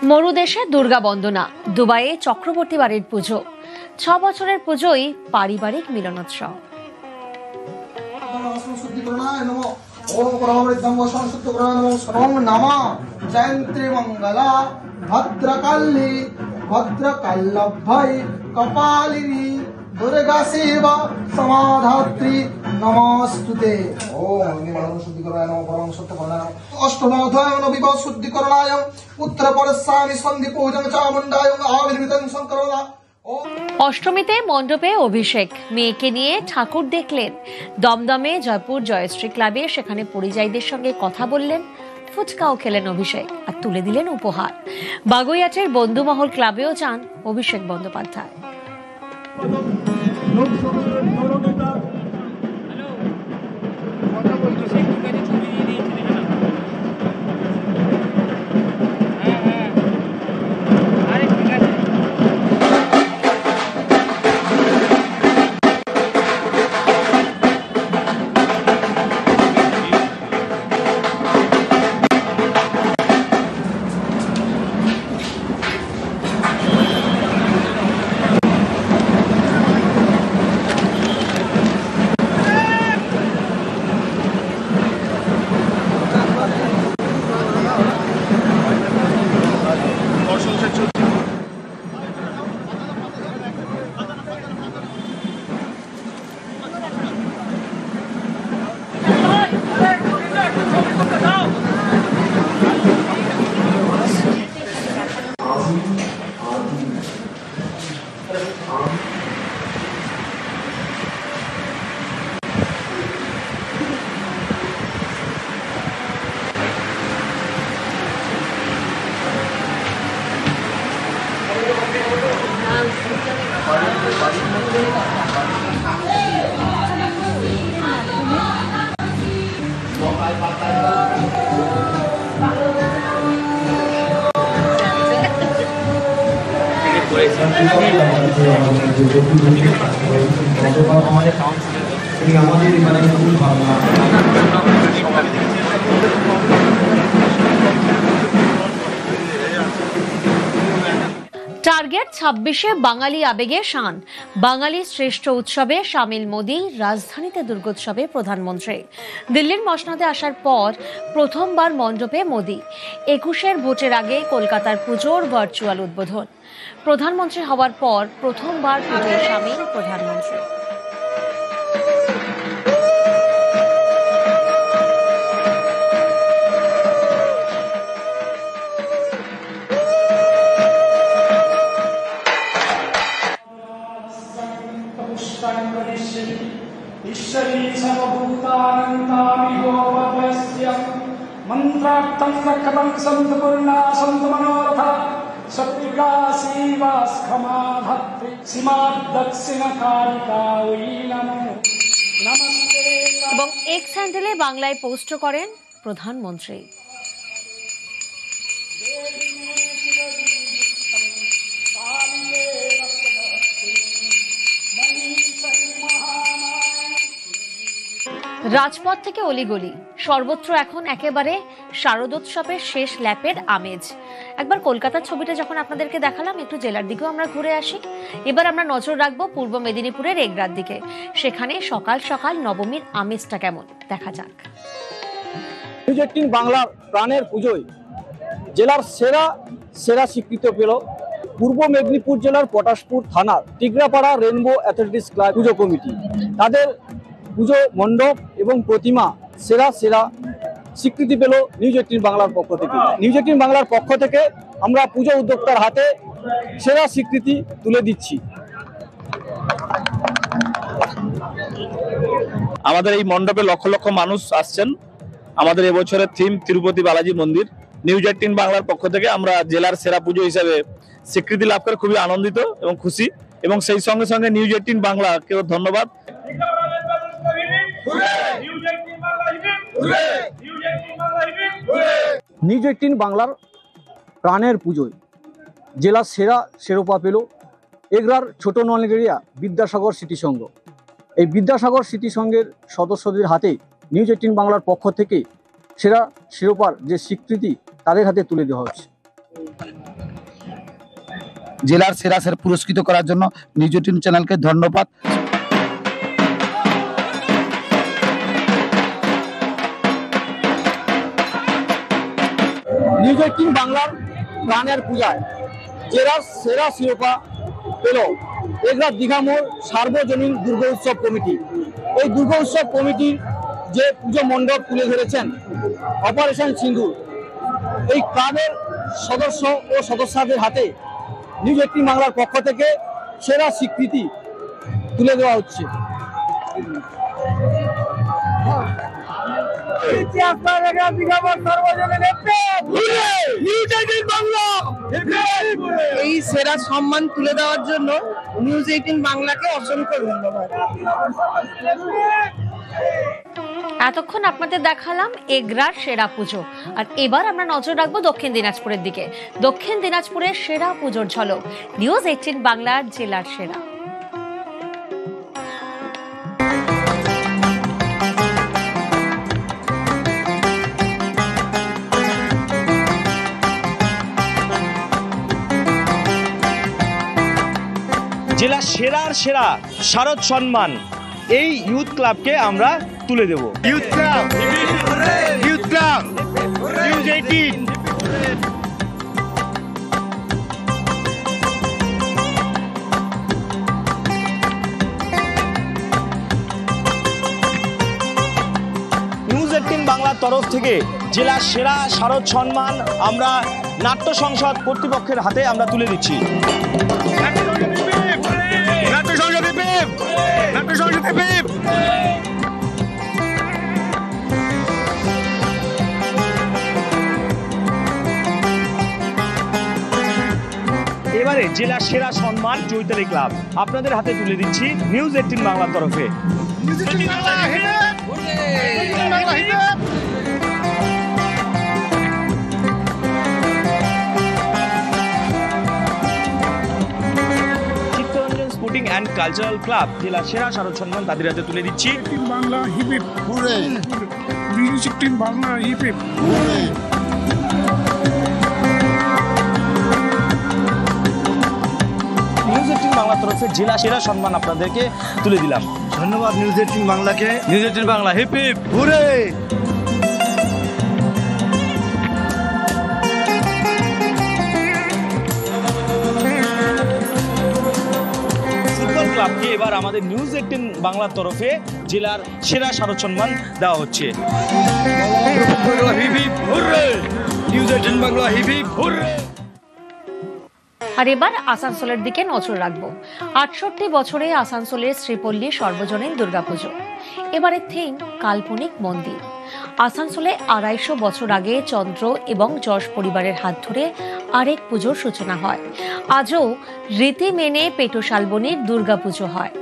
মরুদেশে দুর্গা বন্দনা, দুবাইয়ে চক্রবর্তী বাড়ির পুজো, 6 বছরের পুজোই পারিবারিক মিলনোৎসব। জয়ন্ত্রী মঙ্গলা ভদ্রকালী ভদ্রকাল্লভ্যৈ কপালিনী দুর্গা সেবা সমাধাত্রী নমস্তুতে। ওম নির্মলং শুদ্ধিকরণায় নমঃ পরমং সত্যকরণায় নমঃ। অষ্টমাধ্যায় বিবাহ শুদ্ধিকরণায় উত্তর পরস্বামী সন্ধি পূজং চামুণ্ডায় আবির্ভূতং শঙ্করদা। অষ্টমীতে মণ্ডপে অভিষেক, মেয়েকে নিয়ে ঠাকুর দেখলেন। দমদমে জয়পুর জয়শ্রী ক্লাবে সেখানে পরিযায়ীদের সঙ্গে কথা বললেন, ফুচকাও খেলেন অভিষেক আর তুলে দিলেন উপহার। বাগুইয়াটের বন্ধুমহল ক্লাবেও যান অভিষেক বন্দ্যোপাধ্যায়। টার্গেট 26-এ বাঙালি আবেগে শান, বাঙালি শ্রেষ্ঠ উৎসবে সামিল মোদি, রাজধানীতে দুর্গোৎসবে প্রধানমন্ত্রী। দিল্লির মসনদে আসার পর প্রথমবার মণ্ডপে মোদি। 21-এর ভোটের আগে কলকাতার পুজোর ভার্চুয়াল উদ্বোধন। প্রধানমন্ত্রী হওয়ার পর প্রথমবার পুজোয় সামিল প্রধানমন্ত্রী। ঈশ্বরী সর্বভূতানন্তামিগোপস্যং মন্ত্রার্থং রক্ষতং সন্তু পূর্ণা সন্তু মনোরথা সত্ত্বিকা শিবাস্খমা ভক্তি সীমাদ দক্ষিণকারিকা ওই নমো নমস্তে। এবং এক্স হ্যান্ডেলে বাংলায় পোস্ট করেন প্রধানমন্ত্রী। রাজপথ থেকে অলিগলি সর্বত্র এখন একেবারে শারদোৎসবের শেষ ল্যাপের আমেজ। একবার কলকাতার ছবিটা যখন আপনাদেরকে দেখালাম, একটু জেলার দিকেও আমরা ঘুরে আসি। এবার আমরা নজর রাখবো পূর্ব মেদিনীপুরের এগরার দিকে। সেখানে সকাল সকাল নবমীর আমেজটা কেমন দেখা যাক। নিউজ 18 বাংলার প্রাণের পুজোয় জেলার সেরা স্বীকৃতি পেল পূর্ব মেদিনীপুর জেলার পটাশপুর থানার টিগরাপাড়া রেনবো অ্যাথলেটিক্স ক্লাব পুজো কমিটি। তাদের পুজো মণ্ডপ এবং প্রতিমা সেরা স্বীকৃতি পেল নিউজ 18 বাংলার পক্ষ থেকে। নিউজ 18 বাংলার পক্ষ থেকে আমরা পুজো উদ্যোক্তার হাতে সেরা স্বীকৃতি তুলে দিচ্ছি। আমাদের এই মণ্ডপে লক্ষ লক্ষ মানুষ আসছেন। আমাদের এবছরের থিম তিরুপতি বালাজি মন্দির। নিউজ 18 বাংলার পক্ষ থেকে আমরা জেলার সেরা পুজো হিসেবে স্বীকৃতি লাভ করে খুবই আনন্দিত এবং খুশি, এবং সেই সঙ্গে সঙ্গে নিউজ 18 বাংলাকেও ধন্যবাদ। নিউজ 18 বাংলার প্রাণের পুজোয় জেলার শিরোপা পেল এগরার ছোট নলগেরিয়া বিদ্যাসাগর স্মৃতি সংঘ। এই বিদ্যাসাগর স্মৃতি সংঘের সদস্যদের হাতে নিউজ 18 বাংলার পক্ষ থেকে সেরা শিরোপার যে স্বীকৃতি তাদের হাতে তুলে দেওয়া হচ্ছে। জেলার সেরা পুরস্কৃত করার জন্য নিউজ 18 চ্যানেলকে ধন্যবাদ। নিউজ 18 বাংলার প্রাণের পূজায় জেলার সেরা শিরোপা পেল এগরা দীঘামোড় সার্বজনীন দুর্গা উৎসব কমিটি। এই দুর্গা উৎসব কমিটির যে পুজো মণ্ডপ তুলে ধরেছেন অপারেশন সিন্দুর, এই ক্লাবের সদস্য ও সদস্যদের হাতে নিউজ 18 বাংলার পক্ষ থেকে সেরা স্বীকৃতি তুলে দেওয়া হচ্ছে। এই সেরা সম্মান তুলে দেওয়ার জন্য নিউজ 18 বাংলাকে অসংখ্য ধন্যবাদ। এতক্ষণ আপনাদের দেখালাম এগরার সেরা পুজো, আর এবার আমরা নজর রাখবো দক্ষিণ দিনাজপুরের দিকে। দক্ষিণ দিনাজপুরের সেরা পুজোর ঝলক নিউজ 18 বাংলার জেলার সেরা। জেলা সেরার সেরা শারদ সম্মান এই ইউথ ক্লাবকে আমরা তুলে দেব। Youth club news 18। নিউজ 18 বাংলার তরফ থেকে জেলা সেরা শারদ সম্মান আমরা নাট্য সংসদ কর্তৃপক্ষের হাতে আমরা তুলে দিচ্ছি। এবারে জেলা সেরা সম্মান চৈতালি ক্লাব আপনাদের হাতে তুলে দিচ্ছি নিউজ 18 বাংলার তরফে। Chittaranjan sporting and cultural club জেলা সেরা শারদ সম্মান তাদের হাতে তুলে দিচ্ছি। Bangla hip hip hooray, news 18 Bangla hip hip hooray. News 18 বাংলার তরফে জেলা সেরা সম্মান আপনাদেরকে তুলে দিলাম। ধন্যবাদ নিউজ 18 বাংলাকে। News 18 Bangla hip hip hooray. Football ক্লাবকে এবার আমাদের নিউজ 18 বাংলার তরফে জেলার সেরা শারদ সম্মান দেওয়া হচ্ছে। News 18 Bangla hip hip hooray. আর এবার আসানসোলের দিকে নজর রাখবো। 68 বছরে আসানসোলের শ্রীপল্লী সর্বজনীন দুর্গাপুজো। এবারের থিম কাল্পনিক মন্দির। আসানসোলে 250 বছর আগে চন্দ্র এবং যশ পরিবারের হাত ধরে আরেক পুজোর সূচনা হয়। আজও রীতি মেনে পেটো শালবনীর দুর্গাপুজো হয়।